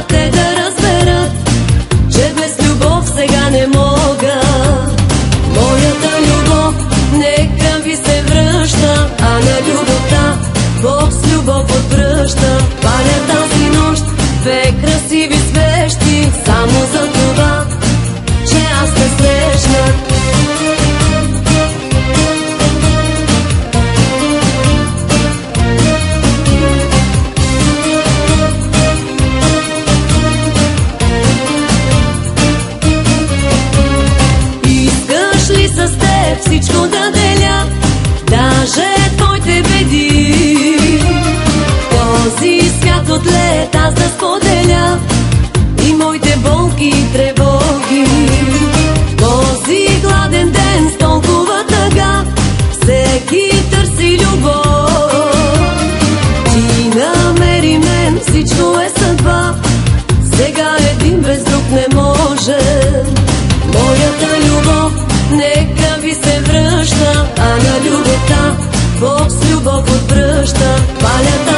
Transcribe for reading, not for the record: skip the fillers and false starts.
Трябва те да разберат, че без любов сега не мога. Моята любов нека ви се връща, а на любовта Бог с любов отвръща. Паля тази нощ две красиви свещи, само за това, че аз те срещнах. Всичко да деля, даже твоите беди. Този свят от лед аз да споделя и моите болки и тревоги. Този гладен ден с толкова тъга, всеки търси любов. Ти намери мен, всичко е съдба, сега един без друг не може. Моята любов нека ви се връща, а на любовта Бог с любов отвръща. Паля